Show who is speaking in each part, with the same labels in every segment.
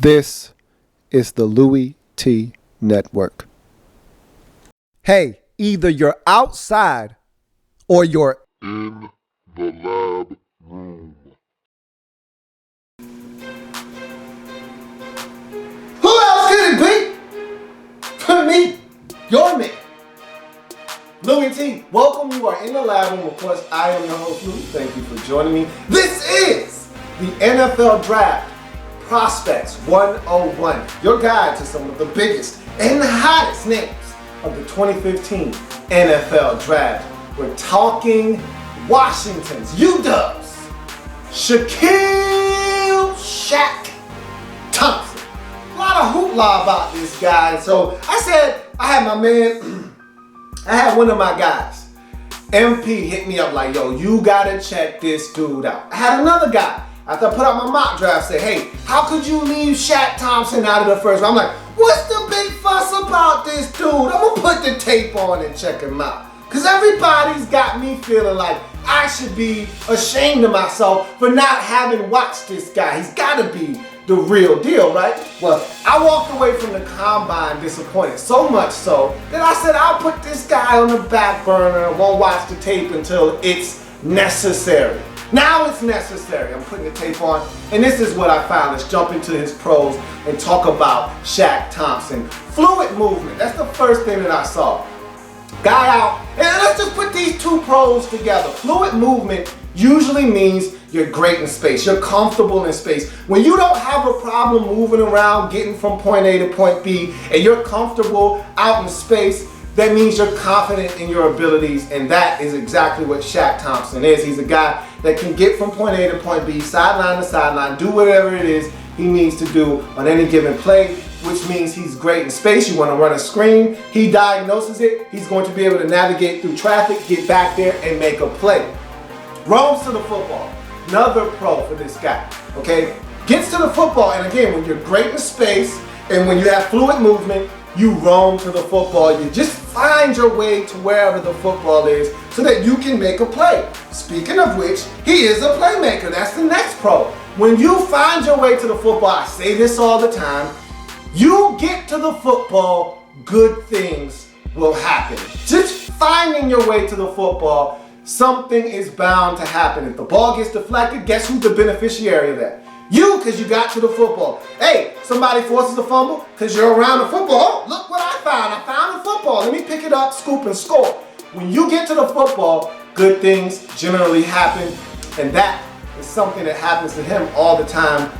Speaker 1: This is the Louie T Network. Hey, either you're outside or you're
Speaker 2: in the lab room.
Speaker 1: Who else could it be? For me, your me. Louie T, welcome. You are in the lab room. Of course, I am your host, Louie. Thank you for joining me. This is the NFL Draft Prospects 101, your guide to some of the biggest and the hottest names of the 2015 NFL Draft. We're talking Washington's UW's Shaq Thompson. A lot of hoopla about this guy. So I said, I had one of my guys, MP, hit me up like, yo, you gotta check this dude out. I had another guy, after I put out my mock draft, say, hey, how could you leave Shaq Thompson out of the first round? I'm like, what's the big fuss about this dude? I'm gonna put the tape on and check him out. Cause everybody's got me feeling like I should be ashamed of myself for not having watched this guy. He's gotta be the real deal, right? Well, I walked away from the combine disappointed, so much so that I said I'll put this guy on the back burner and won't watch the tape until it's necessary. Now it's necessary. I'm putting the tape on, and this is what I found. Let's jump into his pros and talk about Shaq Thompson. Fluid movement, that's the first thing that I saw. Guy out, and let's just put these two pros together. Fluid movement usually means you're great in space, you're comfortable in space. When you don't have a problem moving around, getting from point A to point B, and you're comfortable out in space, that means you're confident in your abilities, and that is exactly what Shaq Thompson is. He's a guy that can get from point A to point B, sideline to sideline, do whatever it is he needs to do on any given play, which means he's great in space. You want to run a screen, he diagnoses it, he's going to be able to navigate through traffic, get back there, and make a play. Roams to the football, another pro for this guy, okay? Gets to the football, and again, when you're great in space, and when you have fluid movement, you roam to the football. You just find your way to wherever the football is so that you can make a play. Speaking of which, he is a playmaker. That's the next pro. When you find your way to the football, I say this all the time, you get to the football, good things will happen. Just finding your way to the football, something is bound to happen. If the ball gets deflected, guess who's the beneficiary of that? You, because you got to the football. Hey, somebody forces a fumble because you're around the football. Oh, look what I found. I found the football. Let me pick it up, scoop, and score. When you get to the football, good things generally happen, and that is something that happens to him all the time.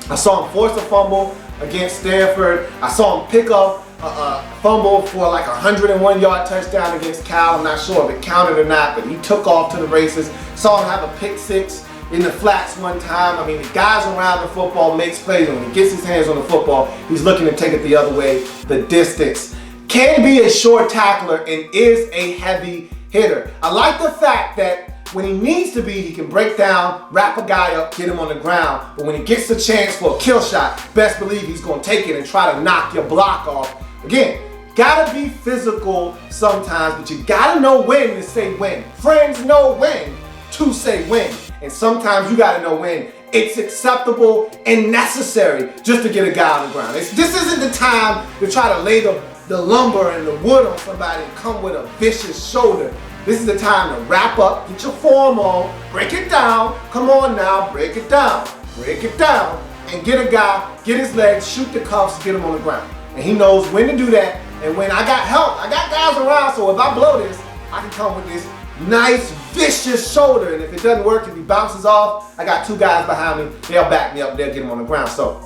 Speaker 1: I saw him force a fumble against Stanford. I saw him pick up a fumble for like a 101-yard touchdown against Cal. I'm not sure if it counted or not, but he took off to the races. Saw him have a pick six in the flats one time. I mean, the guys around the football makes plays, and when he gets his hands on the football, he's looking to take it the other way, the distance. Can be a short tackler and is a heavy hitter. I like the fact that when he needs to be, he can break down, wrap a guy up, get him on the ground, but when he gets the chance for a kill shot, best believe he's gonna take it and try to knock your block off. Again, gotta be physical sometimes, but you gotta know when to say when. Friends know when to say when. And sometimes you gotta know when it's acceptable and necessary just to get a guy on the ground. This isn't the time to try to lay the lumber and the wood on somebody and come with a vicious shoulder. This is the time to wrap up, get your form on, break it down. Come on now, break it down, and get a guy, get his legs, shoot the cuffs, get him on the ground. And he knows when to do that. And when I got help, I got guys around, so if I blow this, I can come with this nice, vicious shoulder, and if it doesn't work, if he bounces off, I got two guys behind me, they'll back me up, they'll get him on the ground. So,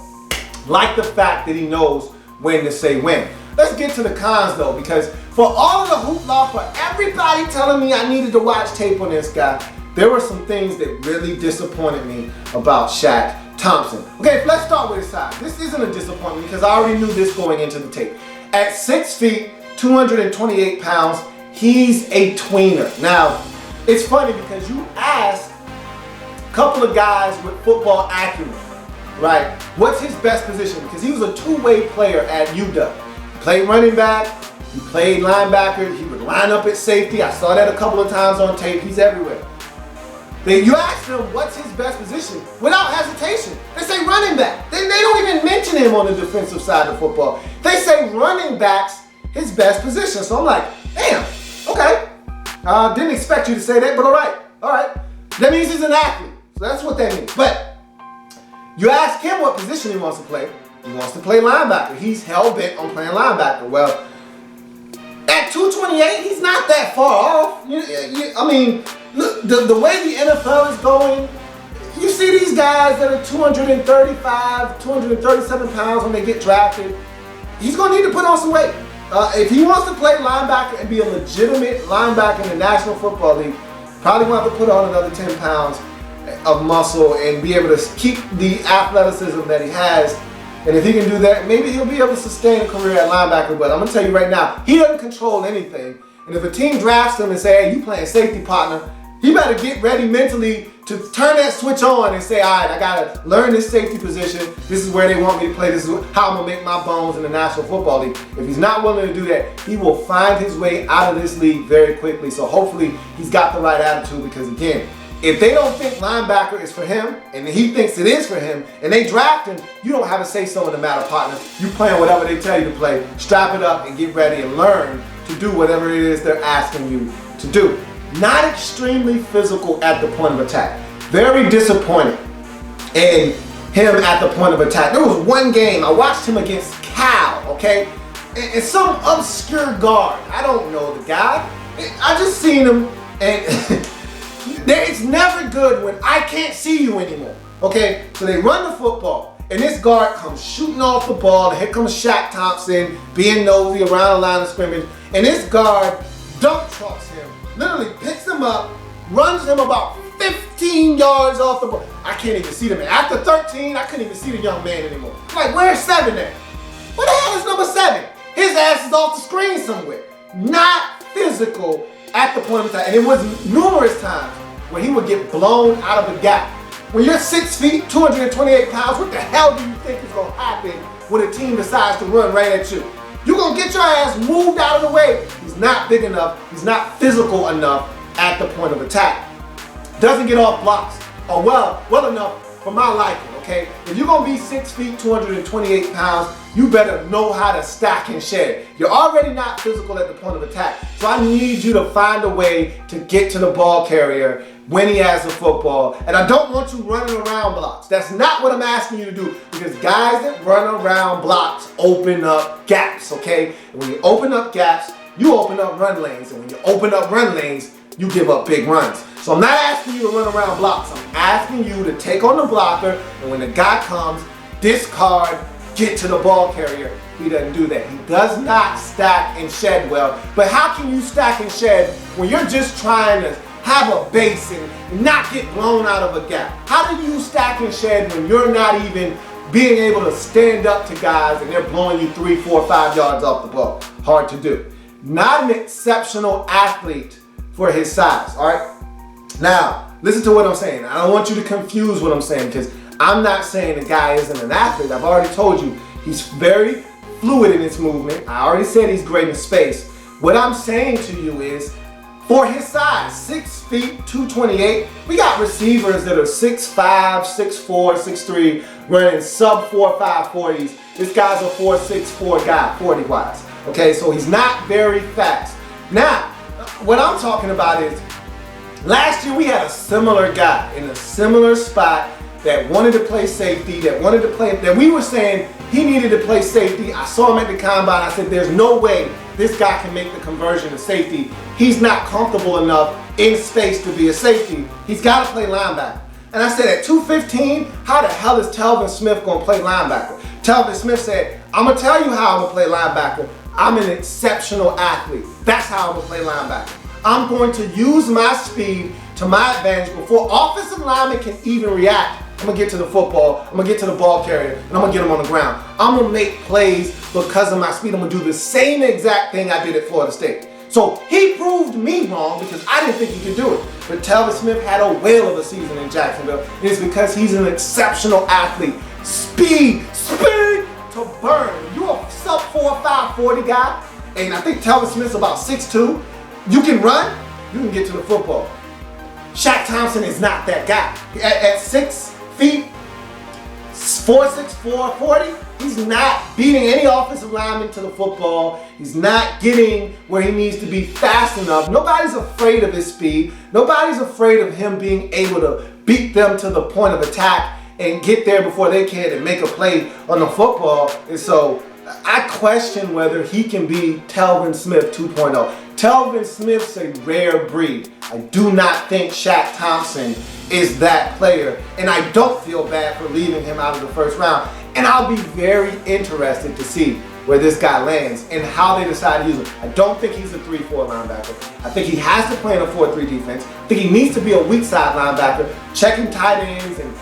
Speaker 1: like the fact that he knows when to say when. Let's get to the cons though, because for all of the hoopla, for everybody telling me I needed to watch tape on this guy, there were some things that really disappointed me about Shaq Thompson. Okay, let's start with his size. This isn't a disappointment because I already knew this going into the tape. At 6 feet, 228 pounds, he's a tweener. Now, it's funny because you asked a couple of guys with football acumen, right? What's his best position? Because he was a two-way player at UW. He played running back, he played linebacker, he would line up at safety. I saw that a couple of times on tape. He's everywhere. You ask them what's his best position without hesitation. They say running back. They don't even mention him on the defensive side of football. They say running back's his best position. So I'm like, damn, okay. Didn't expect you to say that, but all right. That means he's an athlete. So that's what that means. But you ask him what position he wants to play. He wants to play linebacker. He's hell-bent on playing linebacker. Well, at 228, he's not that far off. I mean, look, the way the NFL is going, you see these guys that are 235, 237 pounds when they get drafted. He's going to need to put on some weight. If he wants to play linebacker and be a legitimate linebacker in the National Football League, probably going to have to put on another 10 pounds of muscle and be able to keep the athleticism that he has. And if he can do that, maybe he'll be able to sustain a career at linebacker. But I'm going to tell you right now, he doesn't control anything. And if a team drafts him and say, hey, you playing safety partner, he better get ready mentally to turn that switch on and say, all right, I got to learn this safety position. This is where they want me to play. This is how I'm going to make my bones in the National Football League. If he's not willing to do that, he will find his way out of this league very quickly. So hopefully he's got the right attitude because, again, if they don't think linebacker is for him, and he thinks it is for him, and they draft him, you don't have a say-so in the matter, partner. You playing whatever they tell you to play. Strap it up and get ready and learn to do whatever it is they're asking you to do. Not extremely physical at the point of attack. Very disappointed in him at the point of attack. There was one game, I watched him against Cal, okay? And some obscure guard. I don't know the guy. I just seen him, and it's never good when I can't see you anymore, okay? So they run the football, and this guard comes shooting off the ball, and here comes Shaq Thompson being nosy around the line of scrimmage, and this guard dump trucks him, literally picks him up, runs him about 15 yards off the ball. I can't even see the man. After 13, I couldn't even see the young man anymore. I'm like, where's 7 at? What the hell is number 7? His ass is off the screen somewhere. Not physical at the point of attack. And it was numerous times when he would get blown out of the gap. When you're 6 feet, 228 pounds, what the hell do you think is going to happen when a team decides to run right at you? You're going to get your ass moved out of the way. He's not big enough. He's not physical enough at the point of attack. Doesn't get off blocks, or well enough for my liking, okay? If you're going to be 6 feet, 228 pounds, you better know how to stack and shed. You're already not physical at the point of attack, so I need you to find a way to get to the ball carrier when he has the football. And I don't want you running around blocks. That's not what I'm asking you to do, because guys that run around blocks open up gaps, okay? And when you open up gaps, you open up run lanes. And when you open up run lanes, you give up big runs. So I'm not asking you to run around blocks. I'm asking you to take on the blocker, and when the guy comes, discard, get to the ball carrier. He doesn't do that. He does not stack and shed well. But how can you stack and shed when you're just trying to have a base and not get blown out of a gap? How do you stack and shed when you're not even being able to stand up to guys and they're blowing you 3, 4, 5 yards off the ball? Hard to do. Not an exceptional athlete for his size, all right? Now, listen to what I'm saying. I don't want you to confuse what I'm saying, because I'm not saying the guy isn't an athlete. I've already told you he's very fluid in his movement. I already said he's great in space. What I'm saying to you is, for his size, 6 feet, 228, we got receivers that are 6'5", 6'4", 6'3", running sub 4.5 40s. This guy's a 4.64 guy, 40-wise. Okay, so he's not very fast. Now, what I'm talking about is, last year we had a similar guy in a similar spot that wanted to play safety, that we were saying he needed to play safety. I saw him at the combine. I said, there's no way this guy can make the conversion to safety. He's not comfortable enough in space to be a safety. He's got to play linebacker. And I said, at 215, how the hell is Telvin Smith going to play linebacker? Telvin Smith said, I'm going to tell you how I'm going to play linebacker. I'm an exceptional athlete. That's how I'm going to play linebacker. I'm going to use my speed to my advantage before offensive linemen can even react. I'm going to get to the football, I'm going to get to the ball carrier, and I'm going to get him on the ground. I'm going to make plays because of my speed. I'm going to do the same exact thing I did at Florida State. So he proved me wrong because I didn't think he could do it. But Telvin Smith had a whale of a season in Jacksonville. And it's because he's an exceptional athlete. Speed to burn. You're a sub 4.5 40 guy, and I think Telvin Smith's about 6'2". You can run, you can get to the football. Shaq Thompson is not that guy. At 6 feet, 4'6", 40, he's not beating any offensive lineman to the football. He's not getting where he needs to be fast enough. Nobody's afraid of his speed. Nobody's afraid of him being able to beat them to the point of attack and get there before they can and make a play on the football. And so I question whether he can be Telvin Smith 2.0. Telvin Smith's a rare breed. I do not think Shaq Thompson is that player, and I don't feel bad for leaving him out of the first round. And I'll be very interested to see where this guy lands and how they decide to use him. I don't think he's a 3-4 linebacker. I think he has to play in a 4-3 defense. I think he needs to be a weak side linebacker, checking tight ends and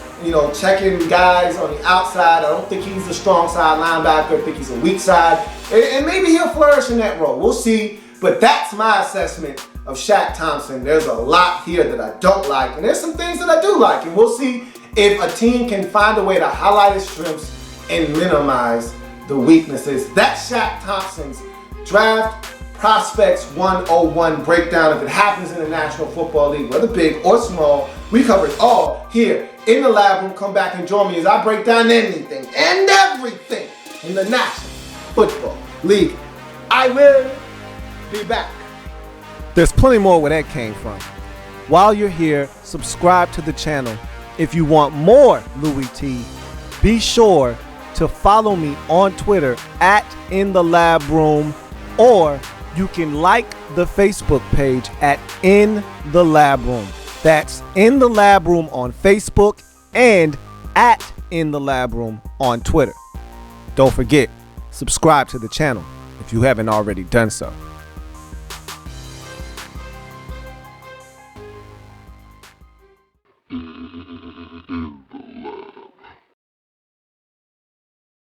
Speaker 1: checking guys on the outside. I don't think he's a strong side linebacker. I think he's a weak side. And maybe he'll flourish in that role. We'll see. But that's my assessment of Shaq Thompson. There's a lot here that I don't like, and there's some things that I do like. And we'll see if a team can find a way to highlight his strengths and minimize the weaknesses. That's Shaq Thompson's Draft Prospects 101 breakdown. If it happens in the National Football League, whether big or small, we cover it all here in the lab room. Come back and join me as I break down anything and everything in the National Football League. I will be back. There's plenty more where that came from. While you're here, subscribe to the channel. If you want more Louie T, be sure to follow me on Twitter at @InTheLabRoom, or you can like the Facebook page at In the Lab Room. That's In the Lab Room on Facebook and at In the Lab Room on Twitter. Don't forget, subscribe to the channel if you haven't already done so.